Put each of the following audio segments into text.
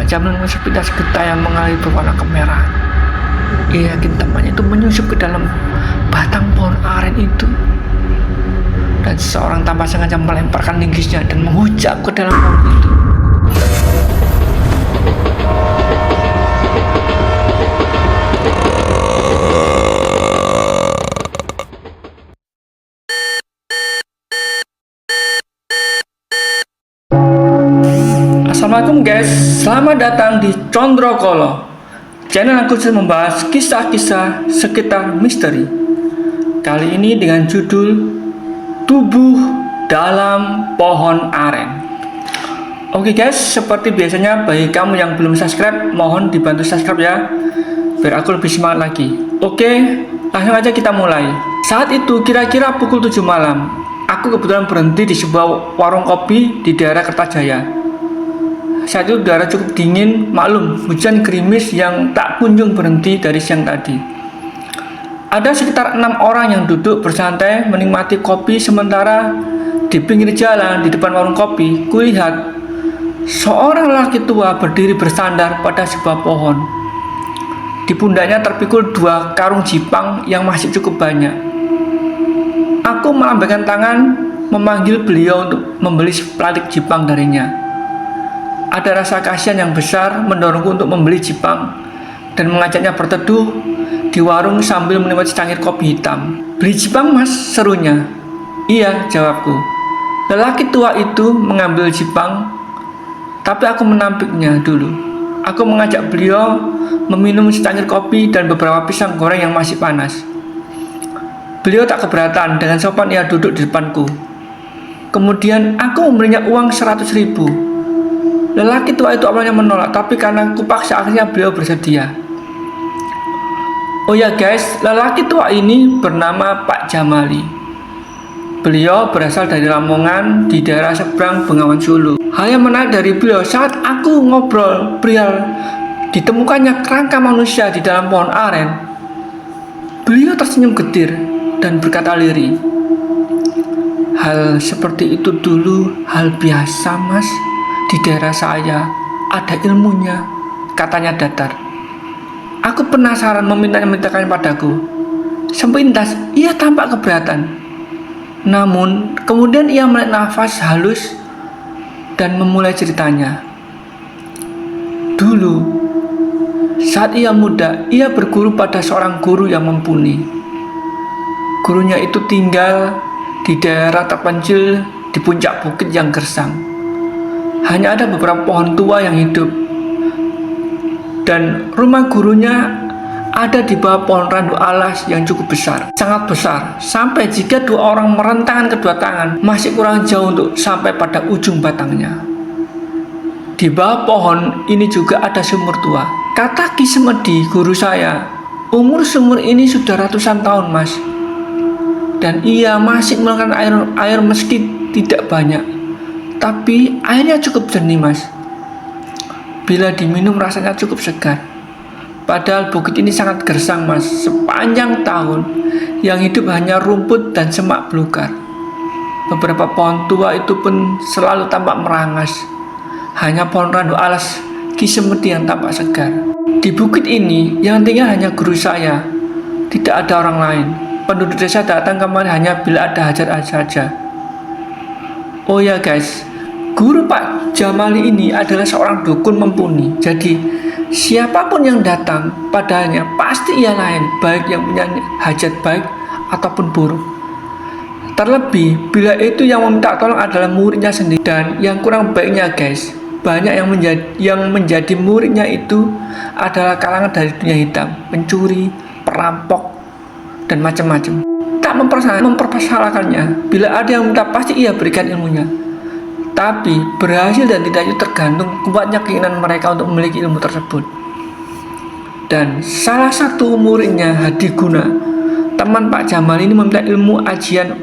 Jamal mengusap sepintas getah yang mengalir berwarna kemerahan. Ia yakin temannya itu menyusup ke dalam batang pohon aren itu. Dan seseorang tanpa sengaja melemparkan linggisnya dan menghujam ke dalam pohon itu. Assalamualaikum guys, selamat datang di Condrokolo. Channel yang khusus membahas kisah-kisah sekitar misteri. Kali ini dengan judul Tubuh dalam Pohon Aren. Oke guys, seperti biasanya bagi kamu yang belum subscribe, mohon dibantu subscribe ya, biar aku lebih semangat lagi. Oke, langsung aja kita mulai. Saat itu kira-kira pukul 7 malam. Aku kebetulan berhenti di sebuah warung kopi di daerah Kertajaya. Saat itu udara cukup dingin, maklum hujan gerimis yang tak kunjung berhenti dari siang tadi. Ada sekitar 6 orang yang duduk bersantai menikmati kopi, sementara di pinggir jalan di depan warung kopi kulihat seorang laki tua berdiri bersandar pada sebuah pohon. Di pundaknya terpikul 2 karung jipang yang masih cukup banyak. Aku melambaikan tangan memanggil beliau untuk membeli sepelatik jipang darinya. Ada rasa kasihan yang besar mendorongku untuk membeli jipang dan mengajaknya berteduh di warung sambil menikmati secangkir kopi hitam. "Beli jipang mas?" serunya. "Iya," jawabku. Lelaki tua itu mengambil jipang, tapi aku menampiknya dulu. Aku mengajak beliau meminum secangkir kopi dan beberapa pisang goreng yang masih panas. Beliau tak keberatan, dengan sopan ia duduk di depanku. Kemudian aku memberinya uang 100.000. Lelaki tua itu awalnya menolak, tapi karena kupaksa akhirnya beliau bersedia. Oh ya guys, lelaki tua ini bernama Pak Jamali. Beliau berasal dari Lamongan di daerah seberang Bengawan Solo. Hal yang menarik dari beliau, saat aku ngobrol perihal ditemukannya kerangka manusia di dalam pohon aren, beliau tersenyum getir dan berkata lirih, "Hal seperti itu dulu hal biasa mas. Di daerah saya ada ilmunya," katanya datar. Aku penasaran memintakannya padaku. Sepintas ia tampak keberatan. Namun kemudian ia menarik nafas halus dan memulai ceritanya. Dulu saat ia muda, ia berguru pada seorang guru yang mumpuni. Gurunya itu tinggal di daerah terpencil di puncak bukit yang gersang. Hanya ada beberapa pohon tua yang hidup, dan rumah gurunya ada di bawah pohon randu alas yang cukup besar, sangat besar, sampai jika 2 orang merentangkan kedua tangan masih kurang jauh untuk sampai pada ujung batangnya. Di bawah pohon ini juga ada sumur tua. Kata Ki Semedi, guru saya, umur sumur ini sudah ratusan tahun mas, dan ia masih mengeluarkan air meski tidak banyak. Tapi airnya cukup jernih mas. Bila diminum rasanya cukup segar. Padahal bukit ini sangat gersang mas. Sepanjang tahun yang hidup hanya rumput dan semak belukar. Beberapa pohon tua itu pun selalu tampak merangas. Hanya pohon randu alas Ki Semedi yang tampak segar. Di bukit ini yang tinggal hanya guru saya. Tidak ada orang lain. Penduduk desa datang kemari hanya bila ada hajat saja. Oh ya guys, guru Pak Jamali ini adalah seorang dukun mumpuni. Jadi siapapun yang datang padanya pasti ia lain, baik yang punya hajat baik ataupun buruk. Terlebih bila itu yang meminta tolong adalah muridnya sendiri. Dan yang kurang baiknya guys, banyak yang menjadi muridnya itu adalah kalangan dari dunia hitam, pencuri, perampok, dan macam-macam. Tak mempermasalahkannya, bila ada yang minta pasti ia berikan ilmunya. Tapi berhasil dan tidak itu tergantung kuatnya keinginan mereka untuk memiliki ilmu tersebut. Dan salah satu muridnya, Hadi Guna, teman Pak Jamal ini, meminta ilmu ajian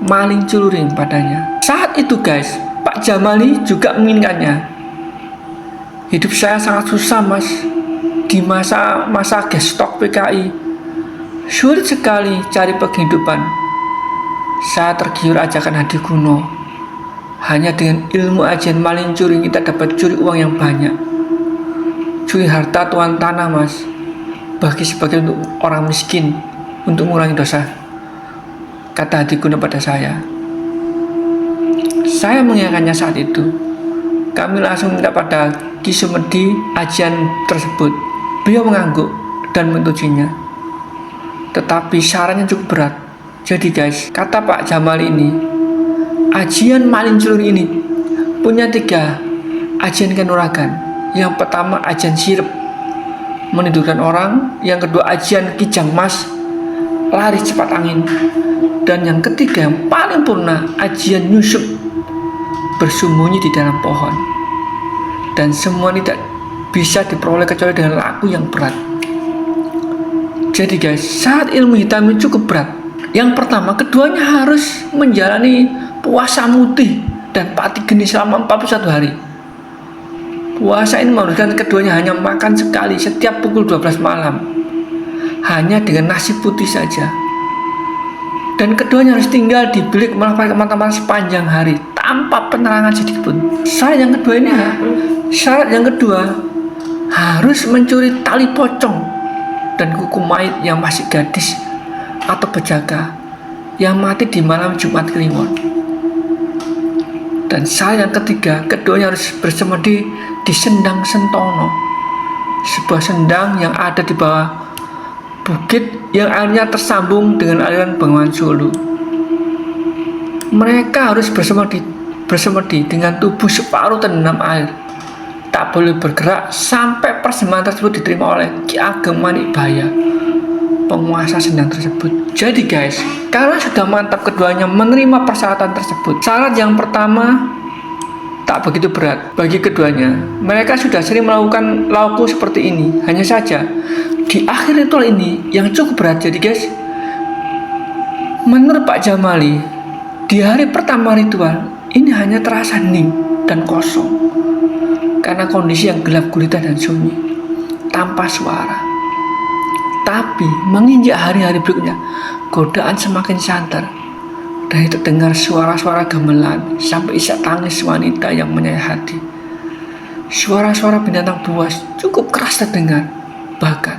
maling celuring padanya. Saat itu guys, Pak Jamali juga menginginkannya. "Hidup saya sangat susah mas. Di masa gestok PKI, sulit sekali cari penghidupan. Saya tergiur ajakan Hadi Guno. Hanya dengan ilmu ajian maling curi kita dapat curi uang yang banyak. curi harta tuan tanah mas, bagi sebagian untuk orang miskin untuk mengurangi dosa, kata Hadi Guna pada saya. Saya mengingatkannya saat itu. Kami langsung minta pada Ki Sumedi ajian tersebut. Beliau mengangguk dan menyutujinya. Tetapi syaratnya cukup berat. Jadi guys, kata Pak Jamal ini, ajian maling celur ini punya 3 ajian kanuragan. Yang pertama ajian sirep, menidurkan orang. Yang kedua ajian kijang mas, lari cepat angin. Dan yang ketiga yang paling purna, ajian nyusup, bersembunyi di dalam pohon. Dan semua ini tidak bisa diperoleh kecuali dengan laku yang berat. Jadi guys, syarat ilmu hitam ini cukup berat. Yang pertama, keduanya harus menjalani puasa mutih dan pati geni selama 41 hari. Puasa ini mengharuskan keduanya hanya makan sekali setiap pukul 12 malam, hanya dengan nasi putih saja. Dan keduanya harus tinggal di bilik melakukan teman-teman sepanjang hari tanpa penerangan sedikitpun. Syarat yang kedua harus mencuri tali pocong dan kuku mayat yang masih gadis atau pejaga yang mati di malam Jumat Kliwon. Dan syarat yang ketiga, keduanya harus bersemedi di Sendang Sentono, sebuah sendang yang ada di bawah bukit yang airnya tersambung dengan aliran Bengawan Solo. Mereka harus bersemedi dengan tubuh separuh terendam air, tak boleh bergerak sampai persembahan tersebut diterima oleh Ki Ageng Manikbaya, penguasa sendang tersebut. Jadi guys, karena sudah mantap keduanya menerima persyaratan tersebut, syarat yang pertama tak begitu berat bagi keduanya. Mereka sudah sering melakukan lauku seperti ini. Hanya saja di akhir ritual ini yang cukup berat. Jadi guys, menurut Pak Jamali, di hari pertama ritual ini hanya terasa hening dan kosong karena kondisi yang gelap gulita dan sunyi, tanpa suara. Tapi menginjak hari-hari berikutnya, godaan semakin santer. Dari terdengar suara-suara gamelan sampai isak tangis wanita yang menyayat hati. Suara-suara binatang buas cukup keras terdengar. Bahkan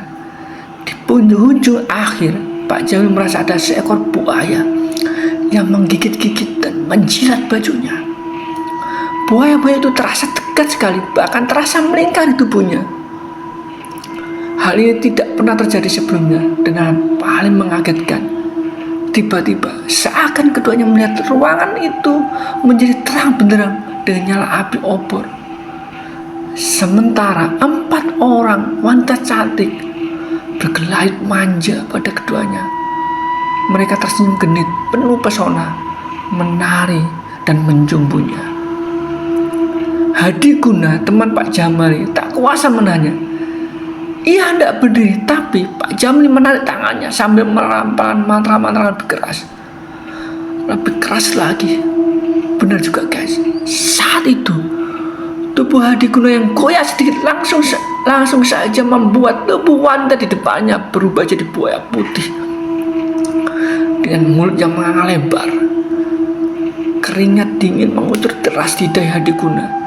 di penghujung akhir, Pak Jamil merasa ada seekor buaya yang menggigit-gigit dan menjilat bajunya. Buaya-buaya itu terasa dekat sekali, bahkan terasa melingkar di tubuhnya. Hal ini tidak pernah terjadi sebelumnya. Dan hal paling mengagetkan, tiba-tiba seakan keduanya melihat ruangan itu menjadi terang benderang dengan nyala api obor. Sementara 4 orang wanita cantik bergelait manja pada keduanya. Mereka tersenyum genit, penuh pesona, menari dan menjumbunya. Hadi Guna, teman Pak Jamali, tak kuasa menahannya. Ia hendak berdiri, tapi Pak Jamli menarik tangannya sambil melampaukan mantra-mantra lebih keras. Lebih keras lagi. Benar juga guys, saat itu tubuh Hadi Guna yang goyah sedikit langsung saja membuat tubuh wanita di depannya berubah jadi buaya putih dengan mulut yang menganga lebar. Keringat dingin mengucur deras di dahi Hadi Guna.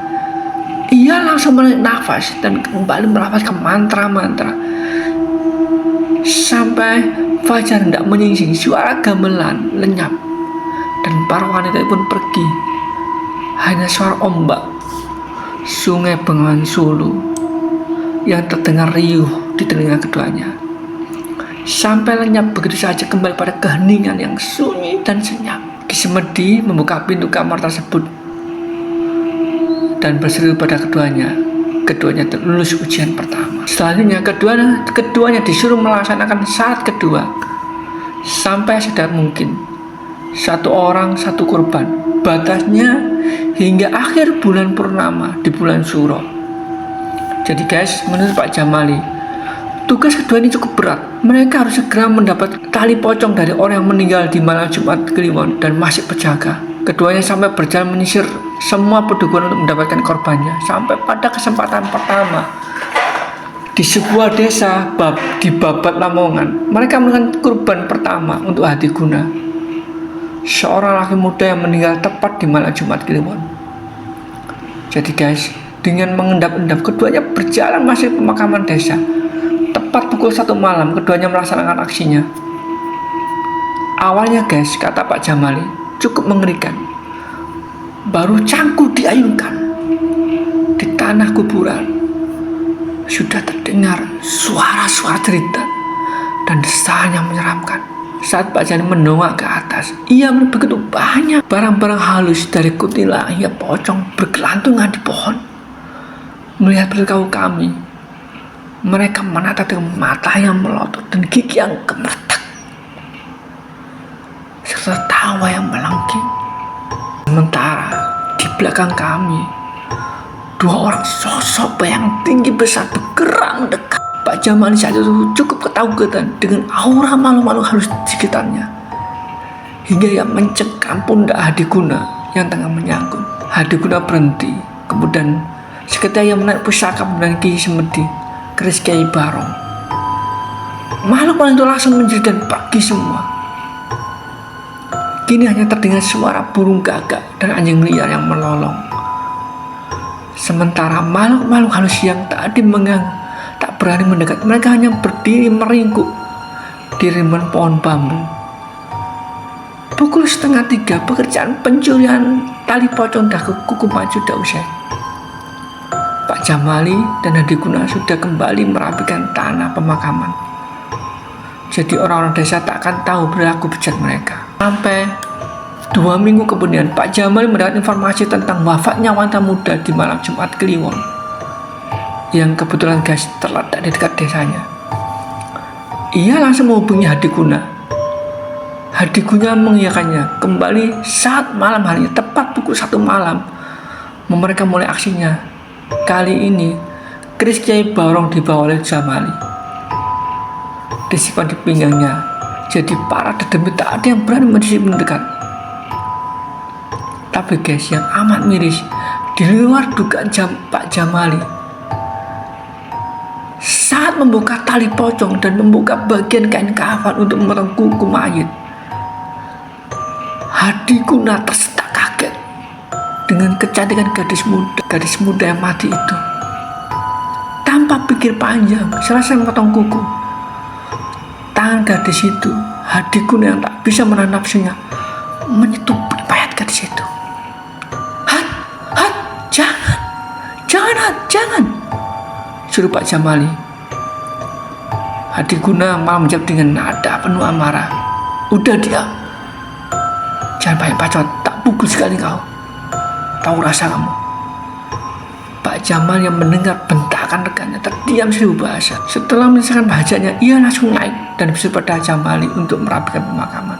Ia langsung menarik nafas dan kembali melafazkan mantra-mantra sampai fajar hendak menyingsing. Suara gamelan lenyap dan para wanita pun pergi. Hanya suara ombak Sungai Bengawan Solo yang terdengar riuh di telinga keduanya, sampai lenyap begitu saja kembali pada keheningan yang sunyi dan senyap. Ki Sumedi membuka pintu kamar tersebut dan berseru pada keduanya. Keduanya lulus ujian pertama. Selanjutnya keduanya disuruh melaksanakan syarat kedua sampai sedar mungkin. 1 orang 1 korban. Batasnya hingga akhir bulan purnama di bulan Suro. Jadi guys, menurut Pak Jamali, tugas kedua ini cukup berat. Mereka harus segera mendapat tali pocong dari orang yang meninggal di malam Jumat Kliwon dan masih berjaga. Keduanya sampai berjalan menyisir semua pedukuhan untuk mendapatkan korbannya. Sampai pada kesempatan pertama di sebuah desa di Babat Lamongan, mereka melakukan kurban pertama untuk Hadi Guna, seorang laki muda yang meninggal tepat di malam Jumat Kliwon. Jadi guys, Dengan mengendap-endap, keduanya berjalan masuk ke pemakaman desa. Tepat pukul 1 malam, keduanya melaksanakan aksinya. Awalnya guys, kata Pak Jamali, cukup mengerikan. Baru cangkul diayunkan di tanah kuburan, sudah terdengar suara-suara cerita dan desahan yang menyeramkan. Saat Pak Jamali menongak ke atas, ia melihat begitu banyak barang-barang halus dari kuntilanak hingga pocong bergelantungan di pohon. Melihat berkau kami, mereka menatap dengan mata yang melotot dan gigi yang gemeretak, serta tawa yang melengking. Sementara di belakang kami, 2 orang sosok bayang tinggi besar bergerak mendekat. Pak Jamali saat itu cukup ketakutan dengan aura malu-malu halus di sekitarnya, hingga ia mencengkam pundak Hadiguna yang tengah menyangkut. Hadiguna berhenti, kemudian seketika ia menarik pusaka dan Ki Semedi, keris Kiai Barong. Makhluk itu langsung menjerit dan pergi semua. Kini hanya terdengar suara burung gagak dan anjing liar yang melolong. Sementara makhluk-makhluk halus yang tadi tak berani mendekat, mereka hanya berdiri meringkuk di rimbun pohon bambu. Pukul 2:30, pekerjaan pencurian tali pocong dan kuku maju sudah usai. Pak Jamali dan Hadiguna sudah kembali merapikan tanah pemakaman. Jadi orang-orang desa tak akan tahu perilaku bejat mereka. Sampai 2 minggu kemudian, Pak Jamali mendapat informasi tentang wafatnya wanita muda di malam Jumat Kliwon, yang kebetulan guys terletak di dekat desanya. Ia langsung menghubungi Hadiguna. Hadiguna mengiyakannya kembali saat malam harinya, tepat pukul 1 malam. Mereka mulai aksinya. Kali ini keris Kiai Barong dibawa oleh Jamali, disimpan di pinggangnya. Jadi para dedemit tak ada yang berani mendekat. Tapi guys, yang amat miris, di luar dugaan Pak Jamali, saat membuka tali pocong dan membuka bagian kain kafan untuk memotong kuku mayit, Hadiguna tersentak kaget dengan kecantikan gadis muda yang mati itu. Tanpa pikir panjang, selesai memotong kuku, tangan gadis itu, Hadiguna yang tak bisa menahan nafsunya menyentuh mayat gadis itu. Jangan, suruh Pak Jamali. Hadiguna malah menjawab dengan nada penuh amarah, "Udah diam, jangan banyak bacot, tak pukul sekali kau. Tahu rasa kamu." Pak Jamal yang mendengar bentakan rekannya terdiam seribu bahasa. Setelah menyelesaikan bahasanya, ia langsung naik dan bersuruh pada Jamali untuk merapikan pemakaman.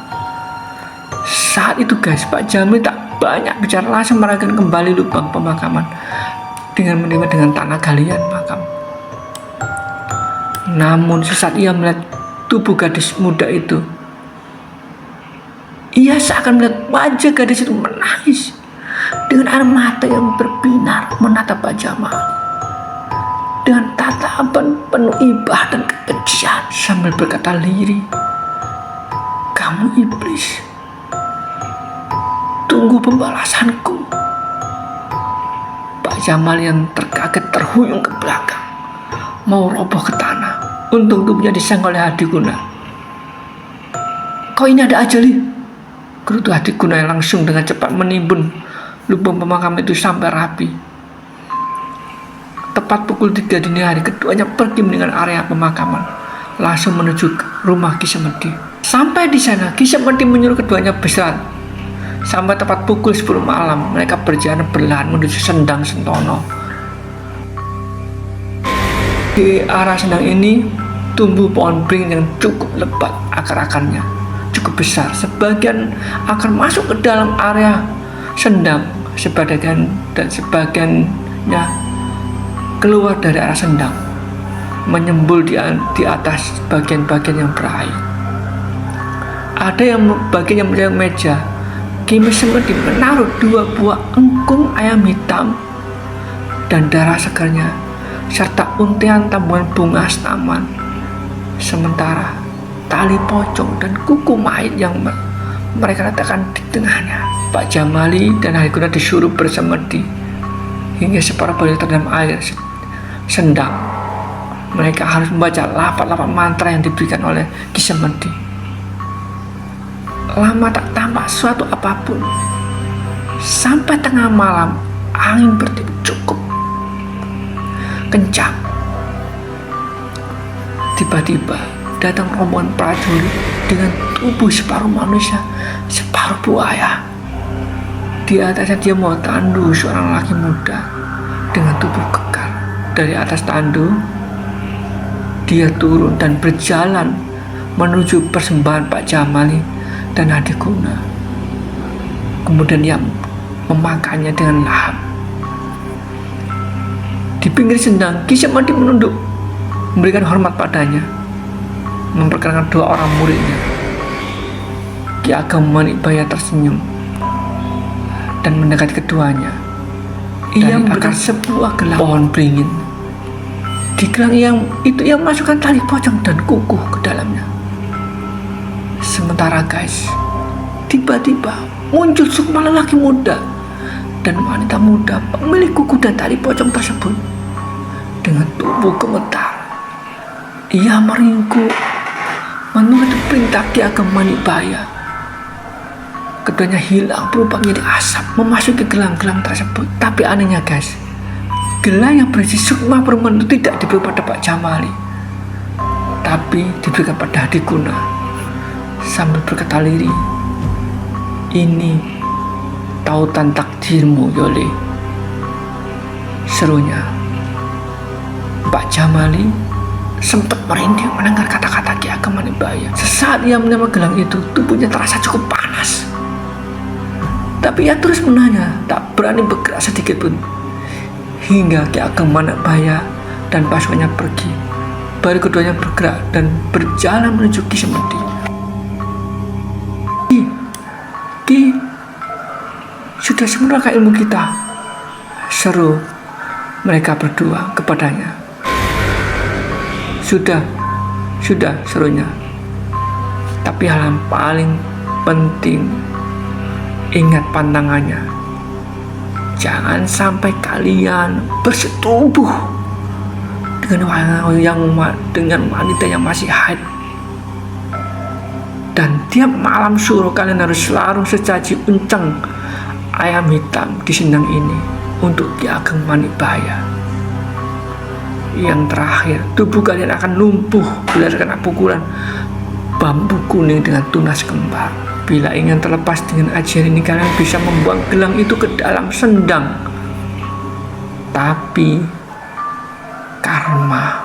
Saat itu guys, Pak Jamali tak banyak bicara, langsung merapikan kembali lubang pemakaman dengan menimpa dengan tanah galian makam. Namun sesaat ia melihat tubuh gadis muda itu, ia seakan melihat wajah gadis itu menangis dengan air mata yang berbinar menatap Pak Jamal dengan tatapan penuh ibah dan kebencian sambil berkata lirih, "Kamu iblis, tunggu pembalasanku." Pak Jamal yang terkaget terhuyung ke belakang, mau roboh ke tanah. Untung tubuhnya disenggol oleh Hadiguna. "Kau ini ada ajali," gerutu Hadiguna yang langsung dengan cepat menimbun lubang pemakaman itu sampai rapi. Tepat pukul 3 dini hari, keduanya pergi meninggalkan area pemakaman, langsung menuju ke rumah Ki Semedi. Sampai di sana, Ki Semedi menyuruh keduanya beristirahat. Sampai tepat pukul 10 malam, mereka berjalan berlahan menuju Sendang Sentono. Di arah Sendang ini tumbuh pohon beringin yang cukup lebat, akar-akarnya cukup besar. Sebagian akar masuk ke dalam area Sendang, sebagian dan sebagiannya keluar dari arah Sendang, menyembul di atas bagian-bagian yang berair. Ada yang bagian yang melihat meja. Ki Semedi menaruh 2 buah engkung ayam hitam dan darah segarnya, serta untian tabungan bunga taman. Sementara tali pocong dan kuku mayit yang mereka letakkan di tengahnya. Pak Jamali dan Hadiguna disuruh bersemedi hingga separuh badannya terendam air sendang. Mereka harus membaca lafaz-lafaz mantra yang diberikan oleh Ki Semedi. Lama tak tampak suatu apapun. Sampai tengah malam, angin bertiup cukup kencang. Tiba-tiba datang rombongan prajurit dengan tubuh separuh manusia, separuh buaya. Di atasnya dia mau tandu seorang laki muda dengan tubuh kekar. Dari atas tandu, dia turun dan berjalan menuju persembahan Pak Jamali dan Hadikuna. Kemudian dia memakannya dengan lahap. Di pinggir sendang, Ki Semedi menunduk, memberikan hormat padanya, memperkenalkan dua orang muridnya. Ki Ageng Manikbaya tersenyum dan mendekati keduanya. Ia memberikan sebuah gelang pohon beringin. Di gelang ia masukkan tali pocong dan kukuh ke dalamnya. Sementara guys, tiba-tiba muncul sukma lelaki muda dan wanita muda pemilik kuku dan tali pocong tersebut. Dengan tubuh gemetar, ia meringkuk menurut perintah Ki Ageng Manikbaya. Keduanya hilang berubah menjadi asap memasuki gelang-gelang tersebut. Tapi anehnya guys, gelang yang berisi sukma perempuan itu tidak diberi pada Pak Jamali, tapi diberikan pada Hadikuna. Sambil berkata lirih, "Ini tautan takdirmu, Yole," serunya. Pak Jamali sempat merinding mendengar kata-kata Ki Ageng Manikbaya. Sesaat ia menerima gelang itu, tubuhnya terasa cukup panas. Tapi ia terus menanya, tak berani bergerak sedikit pun. Hingga Ki Ageng Manikbaya dan pasukannya pergi. Baru keduanya bergerak dan berjalan menuju Ki Semedi. Ki, sudah sempurna ilmu kita, seru mereka berdua kepadanya. Sudah, serunya. Tapi hal yang paling penting, ingat pantangannya. Jangan sampai kalian bersetubuh dengan wanita yang masih haid. Dan tiap malam suruh kalian harus larung secaci unceng ayam hitam di sendang ini untuk Ki Ageng Manikbaya. Yang terakhir, tubuh kalian akan lumpuh bila terkena pukulan bambu kuning dengan tunas kembar. Bila ingin terlepas dengan ajian ini, kalian bisa membuang gelang itu ke dalam sendang. Tapi karma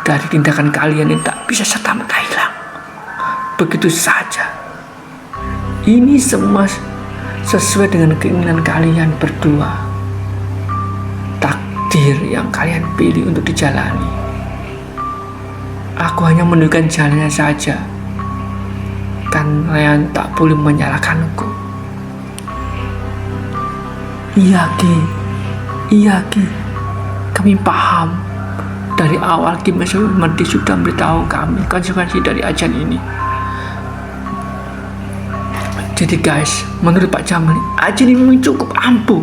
dari tindakan kalian ini tak bisa serta-merta hilang begitu saja. Ini semua sesuai dengan keinginan kalian berdua. Takdir yang kalian pilih untuk dijalani. Aku hanya menunjukkan jalannya saja. Kalian tak boleh menyalahkanku. Iya Ki, kami paham. Dari awal Ki Semedi sudah memberitahu kami konsekuensi dari ajian ini. Jadi guys, menurut Pak Jamali, ajian ini memang cukup ampuh.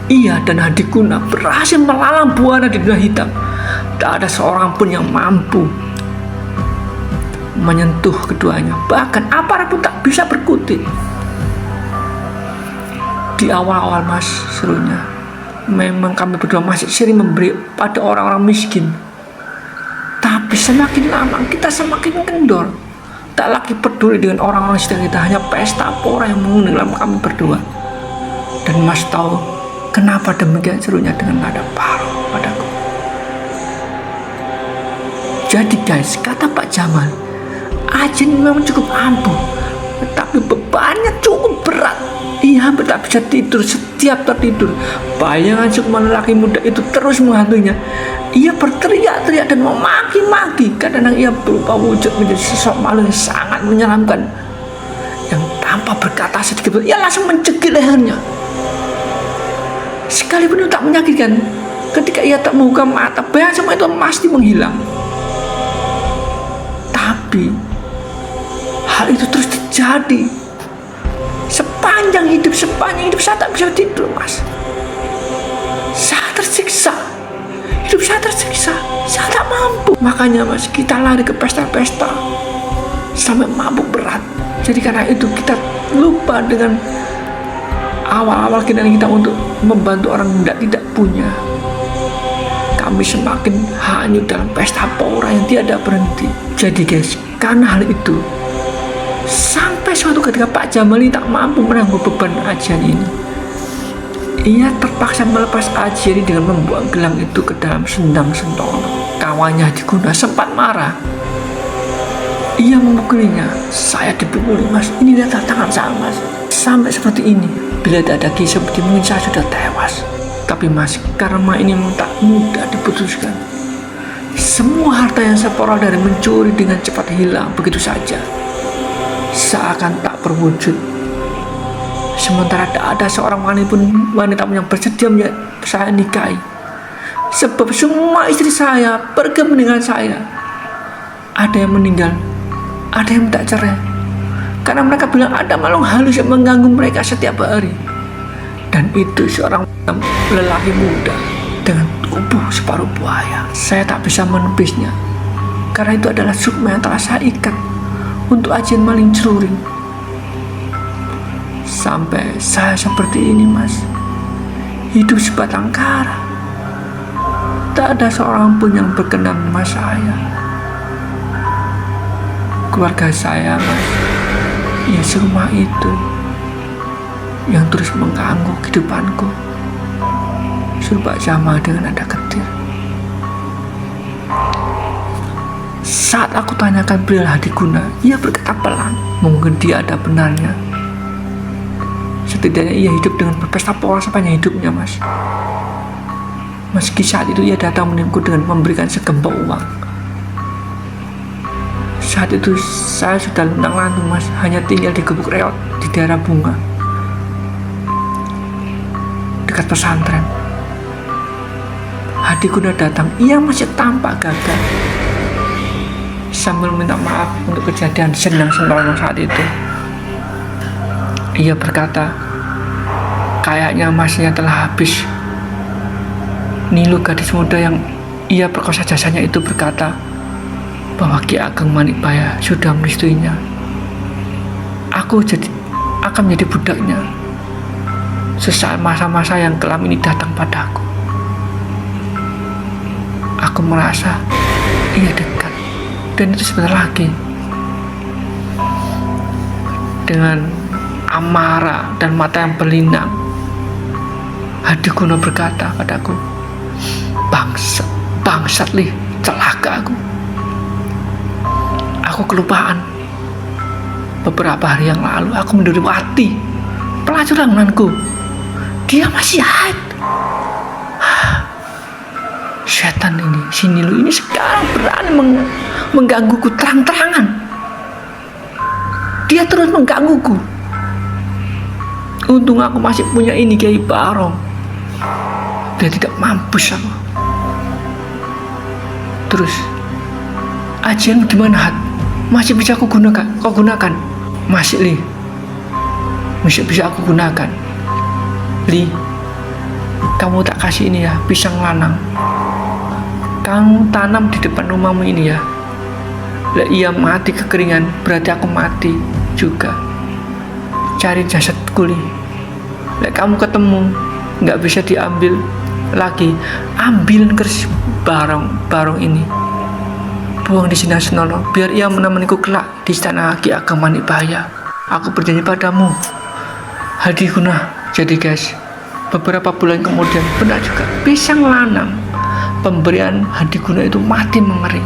Ia dan Hadikuna berhasil melalang buana di dunia hitam. Tak ada seorang pun yang mampu menyentuh keduanya. Bahkan aparat pun tak bisa berkutik. Di awal-awal mas, serunya, memang kami berdua masih sering memberi pada orang-orang miskin. Tapi semakin lama kita semakin kendor. Tak lagi peduli dengan orang-orang sekitar kita, hanya pesta pora yang mengundang kami berdua. Dan mas tahu kenapa demikian, serunya dengan nada parau padaku. Jadi guys, kata Pak Jamal, ajian memang cukup ampuh, tetapi bebannya cukup berat. Ia hampir tak bisa tidur. Setiap tertidur, bayangan sukma lelaki muda itu terus menghantuinya. Ia berteriak-teriak dan memaki-maki. Kadang ia berubah wujud menjadi sosok malu yang sangat menyeramkan, yang tanpa berkata sedikit pun ia langsung mencekik lehernya. Sekalipun itu tak menyakitkan, ketika ia tak membuka mata, bayangan semua itu pasti menghilang. Tapi hal itu terus terjadi. sepanjang hidup saya tak bisa tidur, Mas. Saya tersiksa. Hidup saya tersiksa. Saya tak mampu. Makanya, Mas, kita lari ke pesta-pesta sampai mabuk berat. Jadi karena itu kita lupa dengan awal-awal kita untuk membantu orang yang tidak punya. Kami semakin hanyut dalam pesta pora yang tiada berhenti. Jadi guys, karena hal itu, sampai suatu ketika Pak Jamal ini tak mampu menanggung beban ajian ini. Ia terpaksa melepas ajian ini dengan membuang gelang itu ke dalam sendang Sentono. Kawannya Hadiguna sempat marah. Ia memukulinya. Saya dipukuli, Mas. Ini lihat tangan saya, Mas. Sampai seperti ini. Bila tak ada kisah seperti mungkin saya sudah tewas. Tapi Mas, karma ini memang tak mudah diputuskan. Semua harta yang saya peroleh dari mencuri dengan cepat hilang begitu saja, seakan tak berwujud. Sementara tak ada seorang wanita pun yang bersedia saya nikahi. Sebab semua istri saya pergi meninggalkan saya. Ada yang meninggal, ada yang minta cerai, karena mereka bilang ada makhluk halus yang mengganggu mereka setiap hari. Dan itu seorang lelaki muda dengan tubuh separuh buaya. Saya tak bisa menepisnya, karena itu adalah sukma yang telah saya ikat untuk ajian maling ceruring. Sampai saya seperti ini, Mas, hidup sebatang kara. Tak ada seorang pun yang berkenan sama saya. Keluarga saya, Mas, ya serumah itu yang terus mengganggu kehidupanku. Suruh Pak Jamal dengan nada getir. Saat aku tanyakan beliau Hadiguna, ia berkata pelan. Mungkin dia ada benarnya. Setidaknya ia hidup dengan berpesta pora sepanjang hidupnya, Mas. Meski saat itu ia datang menipuku dengan memberikan segembok uang. Saat itu saya sudah luntang-lantung, Mas, hanya tinggal di gubuk reot di daerah Bunga, dekat pesantren. Hadiguna datang, ia masih tampak gagah. Sambil minta maaf untuk kejadian Sendang Sentono saat itu, ia berkata, kayaknya masnya telah habis. Nilu, gadis muda yang ia perkosa jasanya itu, berkata bahwa Ki Ageng Manikbaya sudah merestuinya. Aku akan menjadi budaknya sesaat masa-masa yang kelam ini datang padaku. Aku merasa ia dekat, dan itu sebentar lagi. Dengan amarah dan mata yang berlinang, Hadiguna berkata padaku, bangsat Li, celaka aku. Aku kelupaan. Beberapa hari yang lalu aku mendapati pelacur langgananku. Dia masih haid. Setan ini, si Nilu ini sekarang berani menggangguku terang-terangan. Dia terus menggangguku. Untung aku masih punya ini Kiai Barong. Dia tidak mampus aku. Terus ajian gimana, Hat? Masih bisa aku gunakan? Kau gunakan? Masih, Li. Masih bisa aku gunakan. Li, kamu tak kasih ini ya, pisang lanang. Kamu tanam di depan rumahmu ini ya. Lah ia mati kekeringan, berarti aku mati juga. Cari jasadku, Li. Lah kamu ketemu, nggak bisa diambil lagi, ambilin keris barong ini, buang di Sendang Sentono, biar ia menemaniku kelak di istana Ki Ageng Manikbaya. Aku berjanji padamu, Hadiguna. Jadi guys, beberapa bulan kemudian benar juga, pisang lanang pemberian Hadiguna itu mati mengering.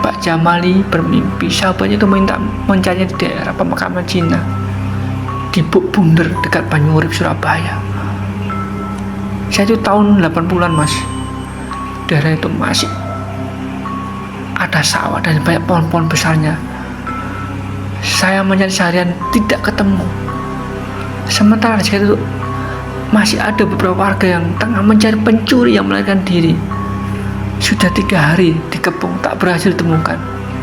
Pak Jamali bermimpi sahabatnya itu minta mencarinya di daerah pemakaman Cina di Buk Bunder dekat Banyurip, Surabaya. Saya itu tahun 80-an, Mas. Daerah itu masih ada sawah dan banyak pohon-pohon besarnya. Saya mencari seharian tidak ketemu. Sementara di situ masih ada beberapa warga yang tengah mencari pencuri yang melarikan diri. Sudah 3 hari dikepung tak berhasil ditemukan.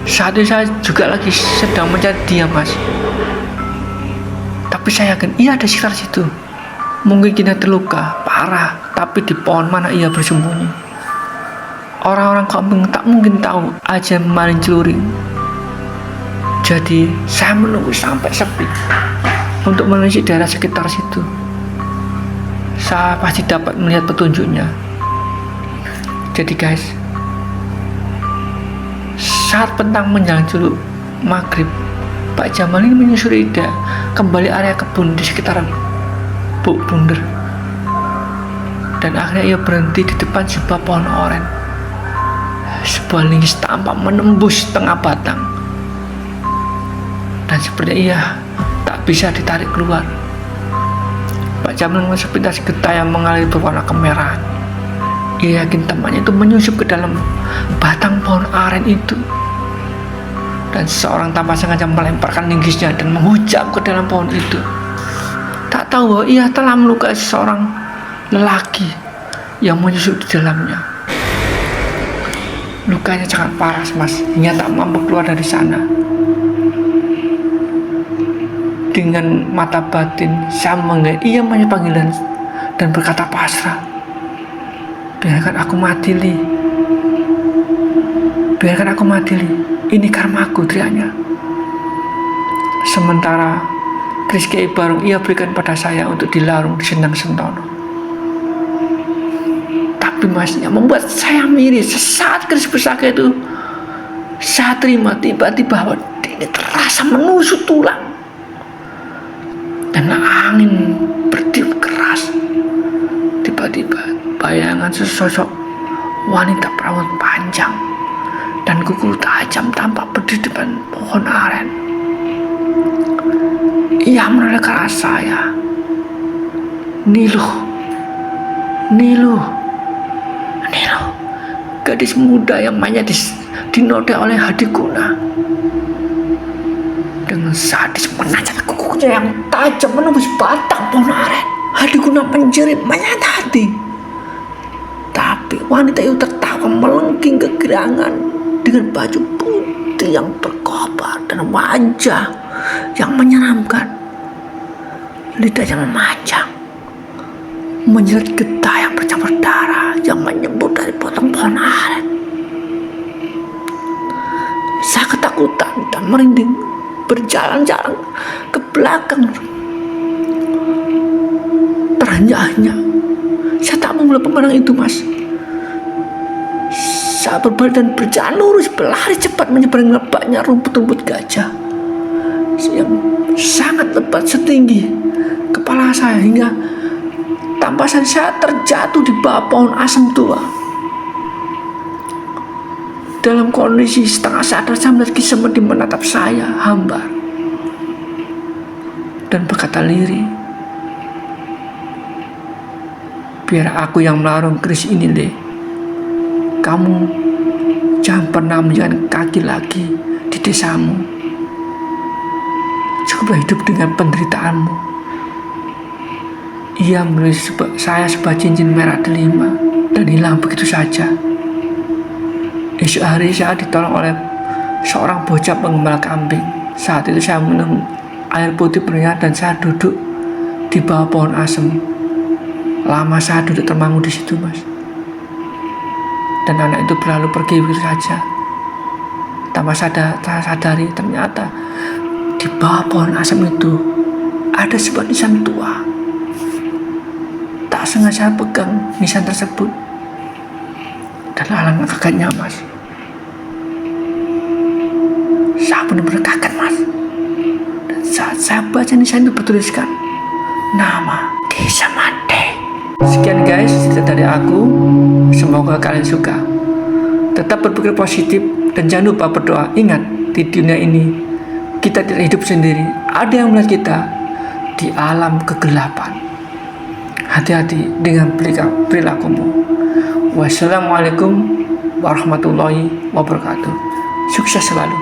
Saat itu saya juga lagi sedang mencari dia, Mas. Tapi saya yakin ia ada sekitar situ. Mungkin kita terluka parah, tapi di pohon mana ia bersembunyi. Orang-orang kampung tak mungkin tahu ajan maling celuring. Jadi saya menunggu sampai sepi untuk menelisik daerah sekitar situ. Saya pasti dapat melihat petunjuknya. Jadi guys, saat petang menjelang juluk maghrib, Pak Jamal ini menyusuri Ida kembali area kebun di sekitaran Buk Bunder. Dan akhirnya ia berhenti di depan sebuah pohon oren. Sebuah linggis tampak menembus tengah batang. Dan seperti ia tak bisa ditarik keluar. Pak Jamal melihat sepintas getah yang mengalir berwarna kemerahan. Ia yakin temannya itu menyusup ke dalam batang pohon aren itu. Dan seorang tanpa sengaja melemparkan linggisnya dan menghujam ke dalam pohon itu. Tak tahu bahwa ia telah melukai seorang lelaki yang menyusup di dalamnya. Lukanya sangat parah, mas, hingga tak mampu keluar dari sana. Dengan mata batin, saya melihat ia banyak panggilan dan berkata pasrah. Biarkan aku mati, Li. Biarkan aku mati, Li. Ini karmaku, teriaknya. Sementara keris Kiai Barung ia berikan pada saya untuk dilarung di Sendang Sentono. Tapi mas, yang membuat saya miris sesaat keris pusaka itu saya terima tiba-tiba bahwa ini terasa menusuk tulang. Dan angin bertiup keras. Tiba-tiba bayangan sesosok wanita berambut panjang dan kuku tajam tampak berdiri di depan pohon aren. Ia menoleh ke arah saya. Nilu, gadis muda yang mainnya dinodai oleh Hadikuna. Dengan sadis menajam kukunya yang tajam menembus batang pohon aren. Hadikuna menjerit menyayat hati. Tapi wanita itu tertawa melengking kegirangan dengan baju putih yang berkobar dan wajah yang menyeramkan. Lidahnya memanjang, menjerat getah yang bercampur darah yang menyembur dari potong pohon aren. Saya ketakutan dan merinding berjalan-jalan ke belakang. Terhanya saya tak mau melihat pemandangan itu, mas. Saya berbalik dan berjalan lurus, berlari cepat menyeberangi lebatnya rumput-rumput gajah yang sangat lebat setinggi kepala saya, hingga tanpa sadar saya terjatuh di bawah pohon asem tua. Dalam kondisi setengah sadar, saya melihat Ki Semedi menatap saya hambar dan berkata lirih, biar aku yang melarung keris ini, Le. Kamu jangan pernah menjalan kaki lagi di desamu. Cukuplah hidup dengan penderitaanmu. Ia memberi saya sebuah cincin merah delima dan hilang begitu saja. Esok hari saya ditolong oleh seorang bocah penggembala kambing. Saat itu saya minum air putih bernyanyi dan saya duduk di bawah pohon asem. Lama saya duduk termangu di situ, mas. Dan anak itu berlalu pergi begitu saja. Tanpa sadari ternyata di bawah pohon asem itu ada sebuah nisan tua. Tak sengaja saya pegang nisan tersebut dan alangkah kagetnya, mas. Saya benar-benar kaget, mas. Dan saat saya baca nisan itu bertuliskan nama Desa Made. Sekian guys cerita dari aku. Semoga kalian suka. Tetap berpikir positif dan jangan lupa berdoa. Ingat, di dunia ini kita tidak hidup sendiri. Ada yang melihat kita di alam kegelapan. Hati-hati dengan perilakumu. Wassalamualaikum warahmatullahi wabarakatuh. Sukses selalu.